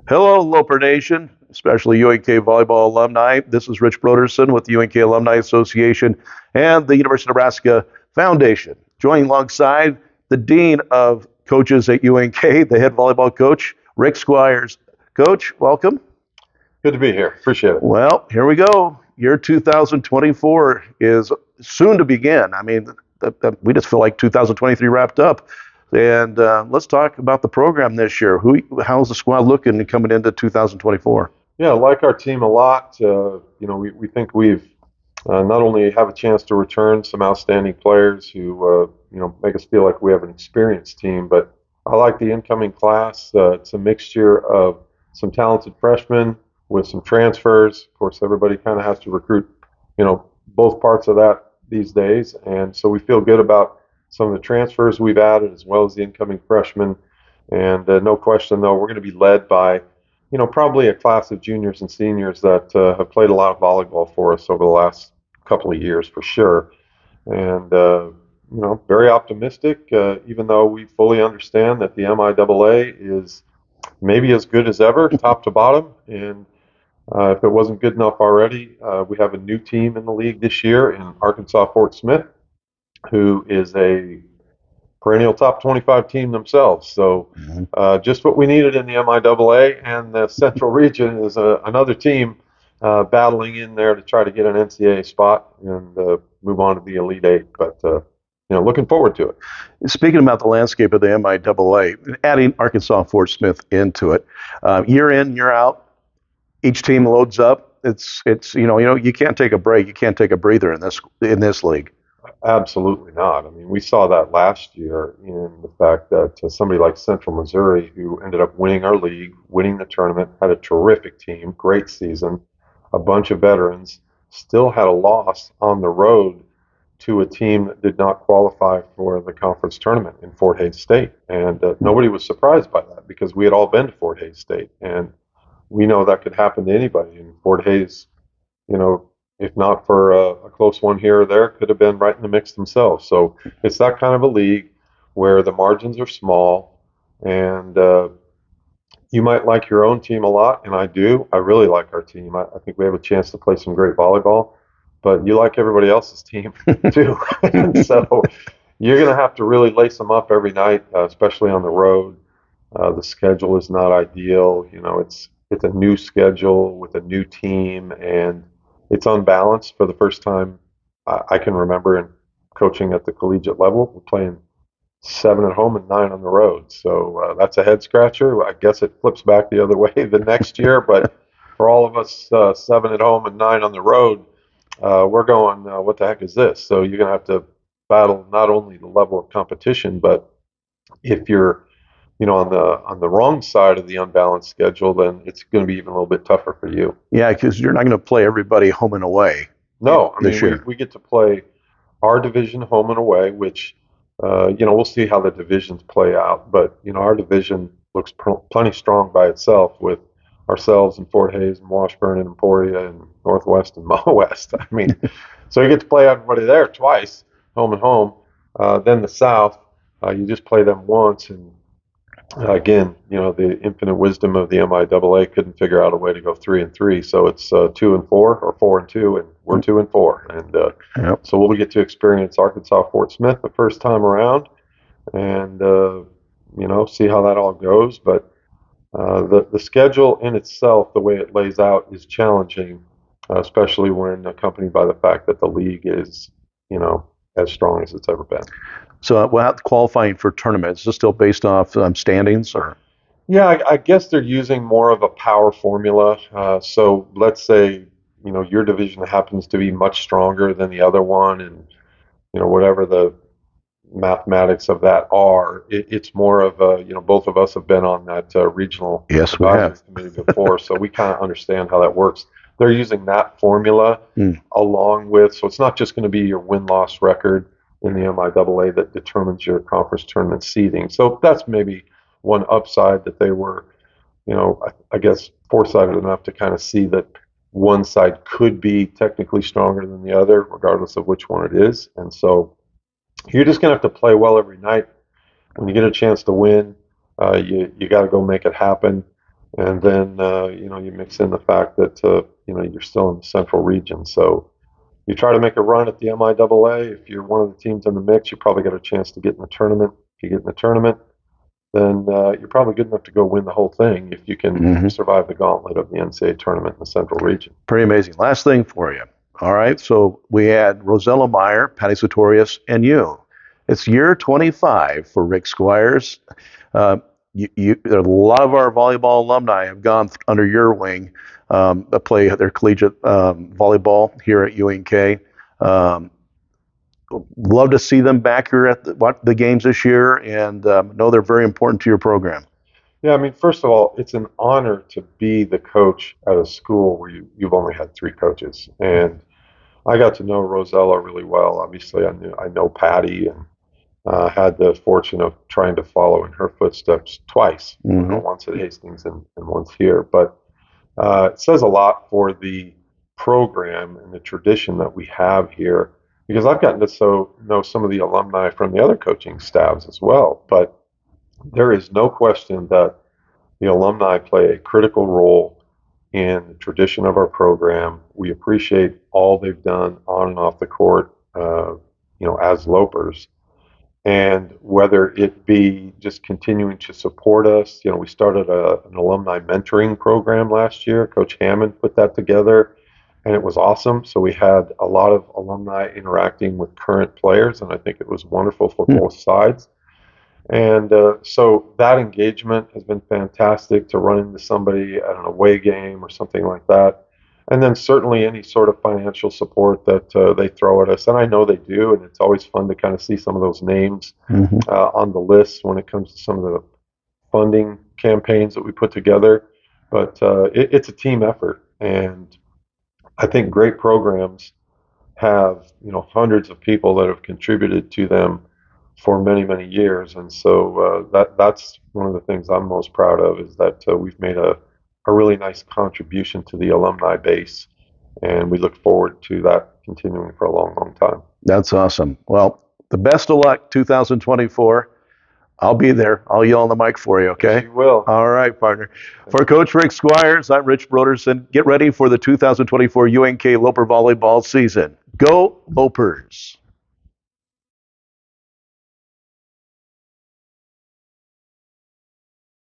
Hello, Loper Nation, especially UNK volleyball alumni. This is Rich Broderson with the UNK Alumni Association and the University of Nebraska Foundation. Joining alongside the Dean of Coaches at UNK, the head volleyball coach, Rick Squiers. Coach, welcome. Good to be here. Appreciate it. Well, here we go. Year 2024 is soon to begin. We just feel like 2023 wrapped up. And let's talk about the program this year. How's the squad looking coming into 2024? Yeah, I like our team a lot. We think we've not only have a chance to return some outstanding players who, make us feel like we have an experienced team, but I like the incoming class. It's a mixture of some talented freshmen with some transfers. Of course, everybody kind of has to recruit, both parts of that these days. And so we feel good about some of the transfers we've added as well as the incoming freshmen. And no question, though, we're going to be led by probably a class of juniors and seniors that have played a lot of volleyball for us over the last couple of years for sure. And, very optimistic, even though we fully understand that the MIAA is maybe as good as ever, top to bottom. And if it wasn't good enough already, we have a new team in the league this year in Arkansas Fort Smith, who is a perennial top 25 team themselves. So just what we needed in the MIAA, and the Central Region is another team battling in there to try to get an NCAA spot and move on to the Elite Eight. But looking forward to it. Speaking about the landscape of the MIAA, adding Arkansas Fort Smith into it, year in, year out, each team loads up. You can't take a break, you can't take a breather in this league. Absolutely not. I mean, we saw that last year in the fact that somebody like Central Missouri, who ended up winning our league, winning the tournament, had a terrific team, great season, a bunch of veterans, still had a loss on the road to a team that did not qualify for the conference tournament in Fort Hays State. And nobody was surprised by that because we had all been to Fort Hays State. And we know that could happen to anybody. And Fort Hays, if not for a close one here or there, could have been right in the mix themselves. So it's that kind of a league where the margins are small, and you might like your own team a lot, and I do. I really like our team. I think we have a chance to play some great volleyball, but you like everybody else's team too. And so you're going to have to really lace them up every night, especially on the road. The schedule is not ideal. It's a new schedule with a new team, and it's unbalanced for the first time I can remember in coaching at the collegiate level. We're playing 7 at home and 9 on the road. So that's a head scratcher. I guess it flips back the other way the next year. But for all of us, 7 at home and 9 on the road, we're going, what the heck is this? So you're going to have to battle not only the level of competition, but if you're on the wrong side of the unbalanced schedule, then it's going to be even a little bit tougher for you. Yeah, because you're not going to play everybody home and away. No, I this mean year. we get to play our division home and away, which we'll see how the divisions play out. But our division looks plenty strong by itself with ourselves and Fort Hays and Washburn and Emporia and Northwest and Mo West. I mean, so you get to play everybody there twice, home and home. Then the South, you just play them once, and again, the infinite wisdom of the MIAA couldn't figure out a way to go 3-3, so it's 2-4 or 4-2, and we're 2-4, and Yep. so we'll get to experience Arkansas Fort Smith the first time around, and see how that all goes. But the schedule in itself, the way it lays out, is challenging, especially when accompanied by the fact that the league is, as strong as it's ever been. So, without qualifying for tournaments, is this still based off standings or? Yeah, I guess they're using more of a power formula. So let's say, your division happens to be much stronger than the other one, and, whatever the mathematics of that are, it's more of a, both of us have been on that regional Yes, we advisory have. committee before, so we kind of understand how that works. They're using that formula along with, so it's not just going to be your win-loss record in the MIAA that determines your conference tournament seeding. So that's maybe one upside that they were, I guess, foresighted enough to kind of see that one side could be technically stronger than the other, regardless of which one it is. And so you're just going to have to play well every night. When you get a chance to win, you got to go make it happen. And then, you mix in the fact that, you're still in the central region. So you try to make a run at the MIAA. If you're one of the teams in the mix, you probably got a chance to get in the tournament. If you get in the tournament, then you're probably good enough to go win the whole thing if you can survive the gauntlet of the NCAA tournament in the central region. Pretty amazing. Last thing for you. All right. So we had Rosella Meyer, Patty Sartorius, and you. It's year 25 for Rick Squiers. A lot of our volleyball alumni have gone under your wing, play their collegiate volleyball here at UNK. Love to see them back here at the games this year, and know they're very important to your program. Yeah, I mean, first of all, it's an honor to be the coach at a school where you've only had three coaches. And I got to know Rosella really well. Obviously, I know Patty, and had the fortune of trying to follow in her footsteps twice, once at Hastings and once here. But it says a lot for the program and the tradition that we have here, because I've gotten to know some of the alumni from the other coaching staffs as well. But there is no question that the alumni play a critical role in the tradition of our program. We appreciate all they've done on and off the court, as Lopers. And whether it be just continuing to support us, we started an alumni mentoring program last year. Coach Hammond put that together, and it was awesome. So we had a lot of alumni interacting with current players, and I think it was wonderful for both sides. And so that engagement has been fantastic, to run into somebody at an away game or something like that. And then certainly any sort of financial support that they throw at us. And I know they do, and it's always fun to kind of see some of those names on the list when it comes to some of the funding campaigns that we put together. But it's a team effort. And I think great programs have, hundreds of people that have contributed to them for many, many years. And so that's one of the things I'm most proud of, is that we've made a really nice contribution to the alumni base. And we look forward to that continuing for a long, long time. That's awesome. Well, the best of luck 2024. I'll be there. I'll yell on the mic for you, okay? Yes, you will. All right, partner. For Coach Rick Squiers, I'm Rich Broderson. Get ready for the 2024 UNK Loper Volleyball season. Go Lopers!